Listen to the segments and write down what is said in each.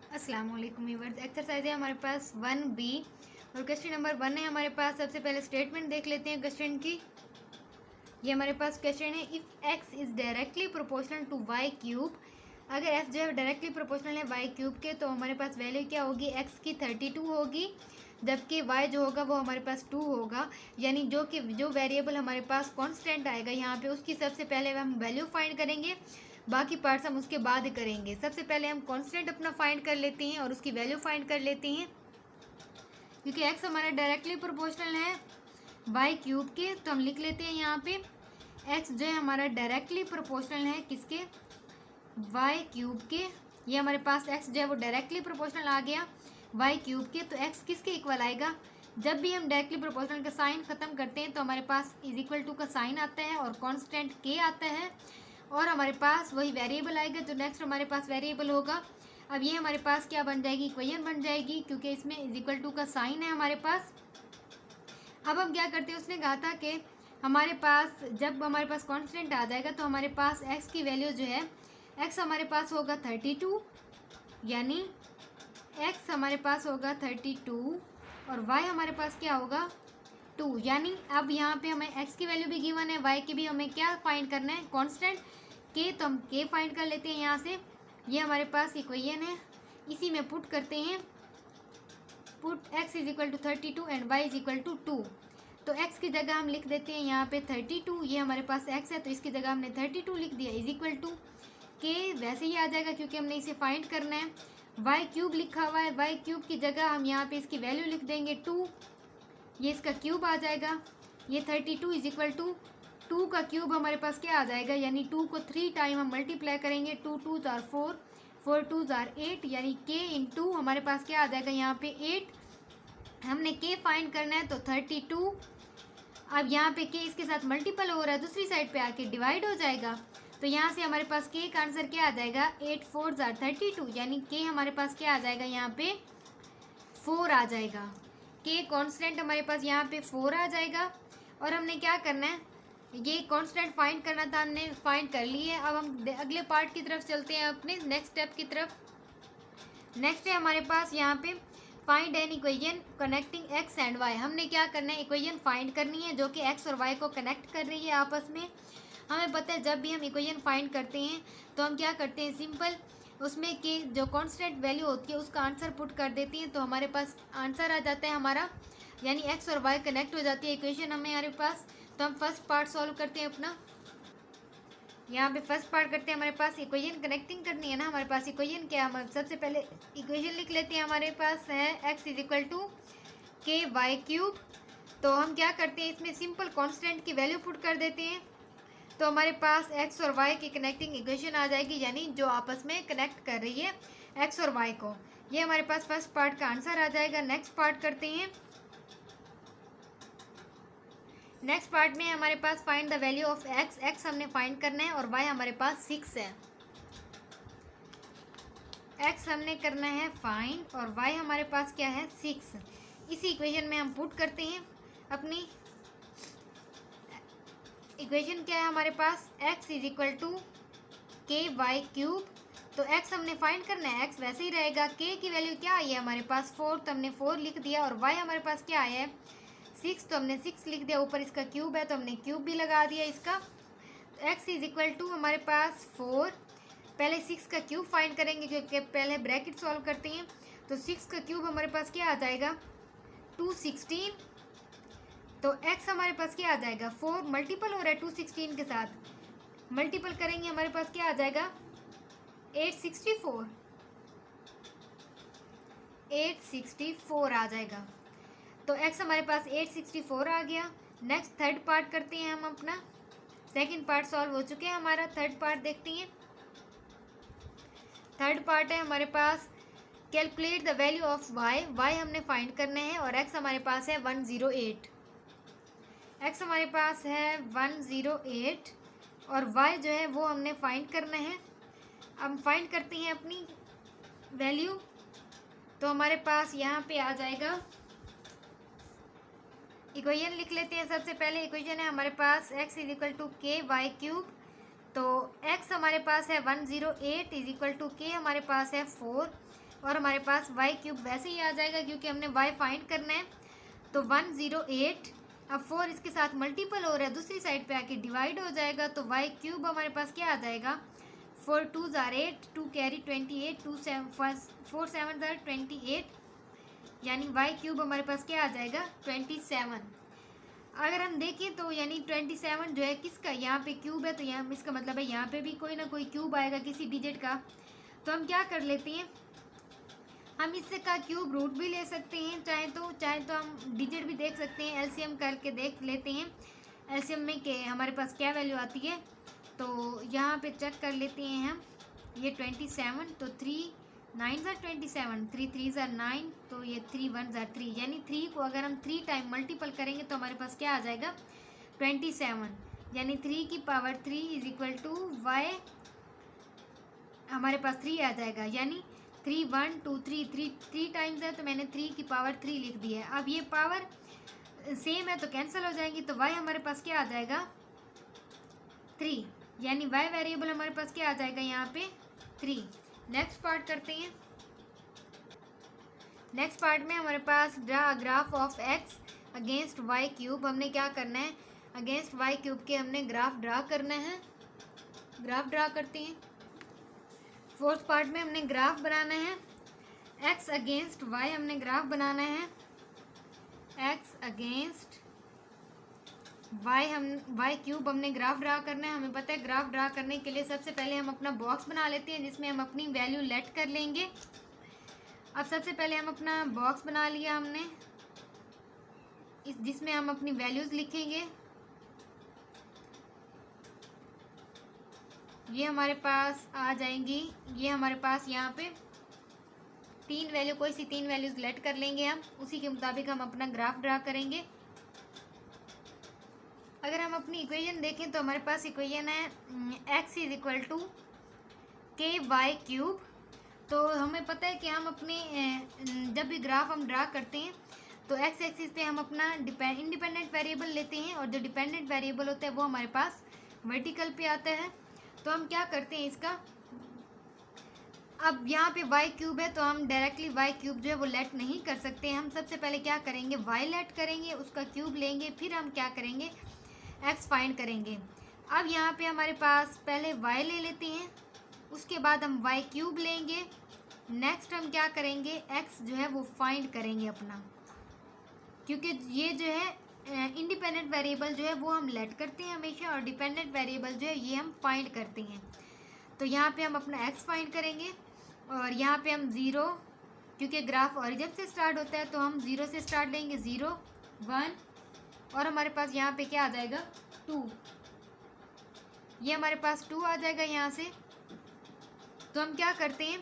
अस्सलाम वालेकुम viewers. Exercise है हमारे पास 1B और क्वेश्चन नंबर 1 है हमारे पास। सबसे पहले स्टेटमेंट देख लेते हैं क्वेश्चन की। ये हमारे पास क्वेश्चन है, if x is directly proportional to y cube. अगर एफ जो है डायरेक्टली प्रोपोर्शनल है वाई क्यूब के, तो हमारे पास वैल्यू क्या होगी, एक्स की 32 होगी, जबकि वाई जो होगा वो हमारे पास 2 होगा। यानी जो वेरिएबल हमारे पास कांस्टेंट आएगा यहाँ पे, उसकी सबसे पहले हम वैल्यू फाइंड करेंगे, बाकी पार्ट्स हम उसके बाद करेंगे। सबसे पहले हम कांस्टेंट अपना फाइंड कर लेते हैं और उसकी वैल्यू फाइंड कर लेते हैं। क्योंकि एक्स हमारा डायरेक्टली प्रोपोर्शनल है वाई क्यूब के, तो हम लिख लेते हैं यहाँ पे एक्स जो है हमारा डायरेक्टली प्रोपोर्शनल है किसके, वाई क्यूब के। ये हमारे पास एक्स जो है वो डायरेक्टली प्रोपोर्शनल आ गया वाई क्यूब के। तो एक्स किसके इक्वल आएगा, जब भी हम डायरेक्टली प्रोपोर्शनल का साइन खत्म करते हैं तो हमारे पास इज इक्वल टू का साइन आता है और कांस्टेंट के आता है, और हमारे पास वही वेरिएबल आएगा जो नेक्स्ट हमारे पास वेरिएबल होगा। अब ये हमारे पास क्या बन जाएगी, इक्वेशन बन जाएगी, क्योंकि इसमें इज इक्वल टू का साइन है हमारे पास। अब हम क्या करते हैं, उसने कहा था कि हमारे पास जब हमारे पास कांस्टेंट आ जाएगा तो हमारे पास एक्स की वैल्यू जो है, एक्स हमारे पास होगा 32, यानी एक्स हमारे पास होगा 32 और वाई हमारे पास क्या होगा 2। यानी अब यहाँ पे हमें एक्स की वैल्यू भी गिवन है, वाई की भी, हमें क्या फाइंड करना है, कांस्टेंट के। तो हम के फाइंड कर लेते हैं यहाँ से। ये हमारे पास इक्वेशन है, इसी में पुट करते हैं, put x is equal to 32 and y is equal to 2। तो एक्स की जगह हम लिख देते हैं यहाँ पे 32, ये हमारे पास एक्स है तो इसकी जगह हमने 32 लिख दिया, इज इक्वल टू के वैसे ही आ जाएगा क्योंकि हमने इसे फाइंड करना है। वाई क्यूब लिखा हुआ है, वाई क्यूब की जगह हम यहाँ पे इसकी वैल्यू लिख देंगे 2, ये इसका क्यूब आ जाएगा। ये 32 इज इक्वल टू 2 का क्यूब हमारे पास क्या आ जाएगा, यानी 2 को 3 टाइम हम मल्टीप्लाई करेंगे, 2 2 जार 4, 4 2 जार 8, यानी के इंटू हमारे पास क्या आ जाएगा यहाँ पे 8। हमने के फाइंड करना है तो 32, अब यहाँ पे के इसके साथ मल्टीपल हो रहा है, दूसरी साइड पे आके डिवाइड हो जाएगा, तो यहाँ से हमारे पास के का आंसर क्या आ जाएगा, 8 4 जार 32, यानी के हमारे पास क्या आ जाएगा यहाँ पे 4 आ जाएगा। के कांस्टेंट हमारे पास यहाँ पे 4 आ जाएगा। और हमने क्या करना है, ये कांस्टेंट फाइंड करना था, हमने फाइंड कर लिए। अब हम अगले पार्ट की तरफ चलते हैं, अपने नेक्स्ट स्टेप की तरफ। नेक्स्ट है हमारे पास यहाँ पे find an equation connecting x and y. हमने क्या करना है, इक्वेशन फाइंड करनी है जो कि एक्स और वाई को कनेक्ट कर रही है आपस में। हमें पता है जब भी हम इक्वेशन फाइंड करते हैं तो हम क्या करते हैं, सिंपल उसमें कि जो कांस्टेंट वैल्यू होती है उसका आंसर पुट कर देती हैं, तो हमारे पास आंसर आ जाता है हमारा, यानी एक्स और वाई कनेक्ट हो जाती है इक्वेशन हमारे पास। तो हम फर्स्ट पार्ट सॉल्व करते हैं अपना। यहाँ पे फर्स्ट पार्ट करते हैं, हमारे पास इक्वेशन कनेक्टिंग करनी है ना, हमारे पास इक्वेशन क्या, हम सबसे पहले इक्वेशन लिख लेते हैं। हमारे पास है एक्स इज इक्वल टू के वाई क्यूब। तो हम क्या करते हैं, इसमें सिंपल कांस्टेंट की वैल्यू पुट कर देते हैं, तो हमारे पास एक्स और वाई की कनेक्टिंग इक्वेशन आ जाएगी, यानी जो आपस में कनेक्ट कर रही है एक्स और वाई को। ये हमारे पास फर्स्ट पार्ट का आंसर आ जाएगा। नेक्स्ट पार्ट करते हैं। नेक्स्ट पार्ट में हमारे पास find the value of x, x हमने फाइंड करना है और वाई हमारे पास 6 है। एक्स हमने करना है फाइंड और वाई हमारे पास क्या है 6। इसी इक्वेशन में हम पुट करते हैं अपनी इक्वेशन। क्या है हमारे पास, एक्स इज इक्वल टू के वाई क्यूब। तो एक्स हमने फाइंड करना है, एक्स वैसे ही रहेगा। के की वैल्यू क्या आई है हमारे पास 4, तो हमने 4 लिख दिया, और वाई हमारे पास क्या आया है 6, तो हमने 6 लिख दिया। ऊपर इसका क्यूब है तो हमने क्यूब भी लगा दिया इसका। तो एक्स इज इक्वल टू हमारे पास 4, पहले 6 का क्यूब फाइंड करेंगे क्योंकि पहले ब्रैकेट सॉल्व करते हैं। तो 6 का क्यूब हमारे पास क्या आ जाएगा 216। तो एक्स हमारे पास क्या आ जाएगा 4 मल्टीपल हो रहा है 216 के साथ, मल्टीपल करेंगे हमारे पास क्या आ जाएगा 864, 864 आ जाएगा। तो x हमारे पास 864 आ गया। नेक्स्ट थर्ड पार्ट करते हैं हम अपना। सेकंड पार्ट सॉल्व हो चुके हैं हमारा, थर्ड पार्ट देखते हैं। थर्ड पार्ट है हमारे पास calculate the value of y, y हमने फाइंड करना है और x हमारे पास है 108, x हमारे पास है 108 और y जो है वो हमने फाइंड करना है। हम फाइंड करते हैं अपनी वैल्यू, तो हमारे पास यहाँ पे आ जाएगा, इक्वेशन लिख लेते हैं। सबसे पहले इक्वेशन है हमारे पास x इज इक्वल टू के वाई क्यूब। तो x हमारे पास है 108 इज इक्वल टू के हमारे पास है 4, और हमारे पास वाई क्यूब वैसे ही आ जाएगा क्योंकि हमने वाई फाइंड करना है। तो 108, अब 4 इसके साथ मल्टीपल हो रहा है, दूसरी साइड पे आके डिवाइड हो जाएगा, तो वाई क्यूब हमारे पास क्या आ जाएगा, 4 2s are 8, 2 carry 28, 4 7s are 28, यानी वाई क्यूब हमारे पास क्या आ जाएगा 27। अगर हम देखें तो यानी 27 जो है किसका, यहाँ पे क्यूब है तो यहाँ इसका मतलब है यहाँ पे भी कोई ना कोई क्यूब आएगा किसी डिजिट का। तो हम क्या कर लेते हैं, हम इससे का क्यूब रूट भी ले सकते हैं, चाहे तो हम डिजिट भी देख सकते हैं, एलसीएम करके देख लेते हैं एलसीएम में के हमारे पास क्या वैल्यू आती है। तो यहाँ पे चेक कर लेते हैं हम, ये 27, तो 3 9s are 27, 3 3s are 9, तो ये 3 1s are 3, यानी 3 को अगर हम 3 टाइम मल्टीपल करेंगे तो हमारे पास क्या आ जाएगा 27, यानी 3 की power 3 is equal to y, हमारे पास 3 आ जाएगा, यानी 3 1 2 3 3 टाइम्स है तो मैंने 3 की पावर 3 लिख दी है। अब ये पावर सेम है तो कैंसिल हो जाएंगी, तो वाई हमारे पास क्या आ जाएगा 3, यानी वाई वेरिएबल हमारे पास क्या आ जाएगा यहाँ पे 3। नेक्स्ट पार्ट करते हैं। नेक्स्ट पार्ट में हमारे पास draw graph of x against y cube, हमने क्या करना है अगेंस्ट वाई क्यूब के हमने ग्राफ ड्रा करना है, ग्राफ ड्रा करते हैं। फोर्थ पार्ट में हमने ग्राफ बनाना है, एक्स अगेंस्ट वाई हमने ग्राफ बनाना है, एक्स अगेंस्ट वाई क्यूब हमने ग्राफ ड्रा करना है। हमें पता है ग्राफ ड्रा करने के लिए सबसे पहले हम अपना बॉक्स बना लेते हैं जिसमें हम अपनी वैल्यू लेट कर लेंगे। अब सबसे पहले हम अपना बॉक्स बना लिया हमने, जिसमें हम अपनी वैल्यूज़ लिखेंगे। ये हमारे पास आ जाएंगी, ये हमारे पास यहाँ पे 3 वैल्यू, कोई सी 3 वैल्यूज़ लेट कर लेंगे हम, उसी के मुताबिक हम अपना ग्राफ ड्रा करेंगे। अगर हम अपनी इक्वेशन देखें तो हमारे पास इक्वेशन है x इज इक्वल टू के वाई क्यूब। तो हमें पता है कि हम अपने जब भी ग्राफ हम ड्रा करते हैं तो x एक्सिस पे हम अपना इंडिपेंडेंट वेरिएबल लेते हैं और जो डिपेंडेंट वेरिएबल होता है वो हमारे पास वर्टिकल पे आता है। तो हम क्या करते हैं इसका, अब यहाँ पे y क्यूब है तो हम डायरेक्टली y क्यूब जो है वो लेट नहीं कर सकते। हम सबसे पहले क्या करेंगे y लेट करेंगे, उसका क्यूब लेंगे, फिर हम क्या करेंगे x फाइंड करेंगे। अब यहाँ पे हमारे पास पहले y ले लेते हैं, उसके बाद हम y क्यूब लेंगे, नेक्स्ट हम क्या करेंगे x जो है वो फाइंड करेंगे अपना, क्योंकि ये जो है इंडिपेंडेंट वेरिएबल जो है वो हम लेट करते हैं हमेशा और डिपेंडेंट वेरिएबल जो है ये हम फाइंड करते हैं। तो यहाँ पे हम अपना x फाइंड करेंगे और यहाँ पे हम 0, क्योंकि ग्राफ ऑरिजिन से स्टार्ट होता है तो हम 0 से स्टार्ट लेंगे, 0 1 और हमारे पास यहाँ पे क्या आ जाएगा 2, ये हमारे पास 2 आ जाएगा यहाँ से। तो हम क्या करते हैं,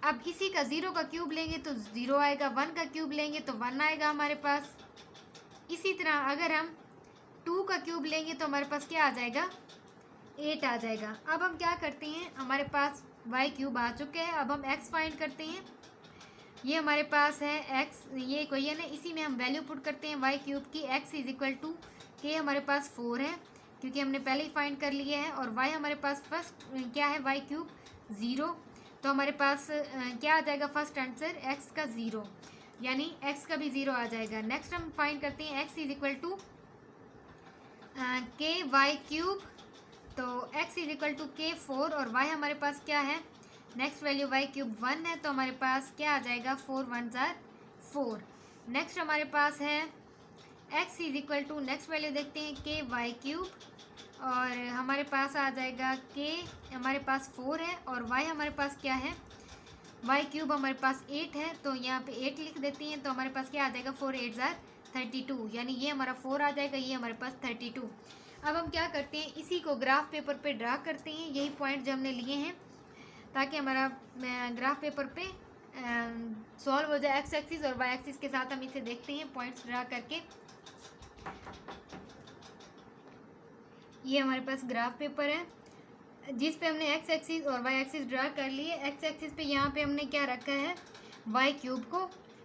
अब इसी का 0 का क्यूब लेंगे तो 0 आएगा, 1 का क्यूब लेंगे तो 1 आएगा हमारे पास। इसी तरह अगर हम 2 का क्यूब लेंगे तो हमारे पास क्या आ जाएगा 8 आ जाएगा। अब हम क्या करते हैं, हमारे पास y क्यूब आ चुके हैं, अब हम x फाइंड करते हैं। ये हमारे पास है x, ये इक्वेशन है, इसी में हम वैल्यू पुट करते हैं y क्यूब की। x इज इक्वल टू के हमारे पास 4 है क्योंकि हमने पहले ही फाइंड कर लिया है, और y हमारे पास फर्स्ट क्या है y क्यूब 0, तो हमारे पास क्या आ जाएगा फर्स्ट आंसर x का 0, यानी x का भी 0 आ जाएगा। नेक्स्ट हम फाइंड करते हैं x इज इक्वल टू के वाई क्यूब, तो x इज इक्वल टू के 4 और y हमारे पास क्या है नेक्स्ट वैल्यू y क्यूब 1 है, तो हमारे पास क्या आ जाएगा 4 1s are 4। नेक्स्ट हमारे पास है x is equal to, next value देखते हैं के वाई क्यूब, और हमारे पास आ जाएगा के हमारे पास 4 है और y हमारे पास क्या है y क्यूब हमारे पास 8 है, तो यहाँ पे 8 लिख देते हैं, तो हमारे पास क्या आ जाएगा 4 8s are 32, यानी ये हमारा 4 आ जाएगा, ये हमारे पास 32। अब हम क्या करते हैं, इसी को ग्राफ पेपर पे ड्रा करते हैं, यही पॉइंट जो हमने लिए हैं ताकि हमारा ग्राफ पेपर पे सॉल्व हो जाए। एक्स एक्सिस और वाई एक्सिस के साथ हम इसे देखते हैं पॉइंट्स ड्रा करके। ये हमारे पास ग्राफ पेपर है जिस पे हमने एक्स एक्सिस और वाई एक्सिस ड्रा कर लिए। एक्स एक्सिस पे यहाँ पे हमने क्या रखा है वाई क्यूब को,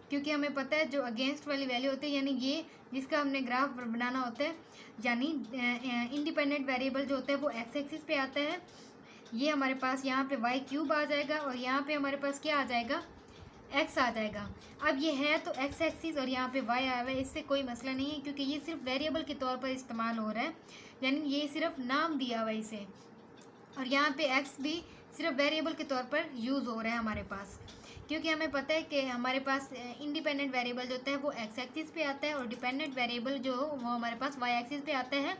क्योंकि हमें पता है जो अगेंस्ट वाली वैल्यू होती है, यानी ये जिसका हमने ग्राफ बनाना होता है, यानी इंडिपेंडेंट वेरिएबल जो होता है वो एक्स एक्सिस पे आता है। ये हमारे पास यहाँ पे वाई क्यूब आ जाएगा और यहाँ पे हमारे पास क्या आ जाएगा, एक्स आ जाएगा। अब ये है तो एक्स एक्सिस और यहाँ पे वाई आया हुआ है, इससे कोई मसला नहीं है क्योंकि ये सिर्फ वेरिएबल के तौर पर इस्तेमाल हो रहा है, यानी ये सिर्फ नाम दिया हुआ है इसे, और यहाँ पे एक्स भी सिर्फ वेरिएबल के तौर पर यूज़ हो रहा है हमारे पास, क्योंकि हमें पता है कि हमारे पास इंडिपेंडेंट वेरिएबल जो होता है वो एक्स एक्सिस पे आता है और डिपेंडेंट वेरिएबल जो वो हमारे पास वाई एक्सिस पे आता है,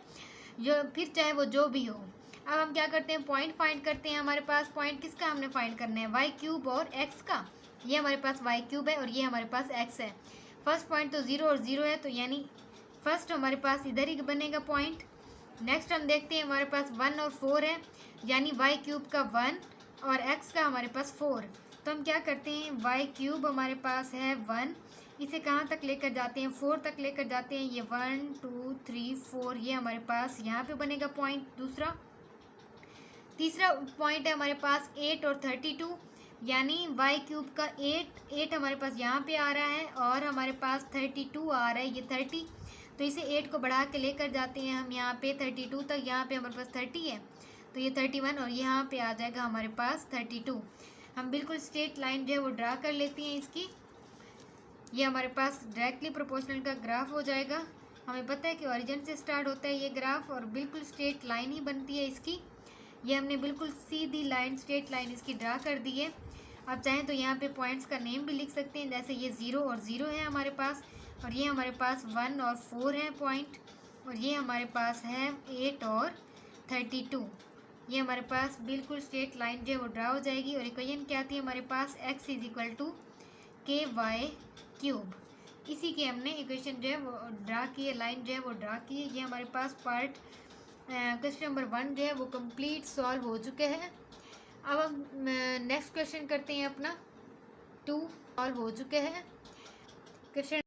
जो फिर चाहे वो जो भी हो। अब हम क्या करते हैं, पॉइंट फाइंड करते हैं। हमारे पास पॉइंट किसका हमने फाइंड करना है, वाई क्यूब और एक्स का। ये हमारे पास वाई क्यूब है और ये हमारे पास एक्स है। फर्स्ट पॉइंट तो 0 और 0 है, तो यानी फर्स्ट हमारे पास इधर ही बनेगा पॉइंट। नेक्स्ट हम देखते हैं हमारे पास 1 और 4 है, यानी वाई क्यूब का 1 और एक्स का हमारे पास 4। तो हम क्या करते हैं, वाई क्यूब हमारे पास है 1, इसे कहाँ तक लेकर जाते हैं, 4 तक लेकर जाते हैं। ये 1 2 3 4 ये हमारे पास यहाँ पे बनेगा पॉइंट दूसरा। तीसरा पॉइंट है हमारे पास 8 और 32, यानी वाई क्यूब का 8 हमारे पास यहाँ पे आ रहा है और हमारे पास 32 आ रहा है, ये 30। तो इसे 8 को बढ़ा के लेकर जाते हैं हम यहाँ पे 32 तक, यहाँ पे हमारे पास 30 है तो ये 31 और यहाँ पे आ जाएगा हमारे पास 32। हम बिल्कुल स्ट्रेट लाइन जो है वो ड्रा कर लेते हैं इसकी। ये हमारे पास डायरेक्टली प्रोपोर्शनल का ग्राफ हो जाएगा। हमें पता है कि ओरिजिन से स्टार्ट होता है ये ग्राफ और बिल्कुल स्ट्रेट लाइन ही बनती है इसकी। ये हमने बिल्कुल सीधी लाइन, स्ट्रेट लाइन इसकी ड्रा कर दी है। आप चाहें तो यहाँ पे पॉइंट्स का नेम भी लिख सकते हैं, जैसे ये 0 और 0 है हमारे पास, और ये हमारे पास 1 और 4 है पॉइंट, और ये हमारे पास है 8 और 32। ये हमारे पास बिल्कुल स्ट्रेट लाइन जो है वो ड्रा हो जाएगी। और इक्वेशन क्या आती है हमारे पास, x इज इक्वल टू के वाई क्यूब। इसी के हमने इक्वेशन जो है वो ड्रा की है, लाइन जो है वो ड्रा की है। ये हमारे पास पार्ट क्वेश्चन नंबर 1 जो है वो कंप्लीट सॉल्व हो चुके हैं। अब हम नेक्स्ट क्वेश्चन करते हैं अपना 2, सॉल्व हो चुके हैं क्वेश्चन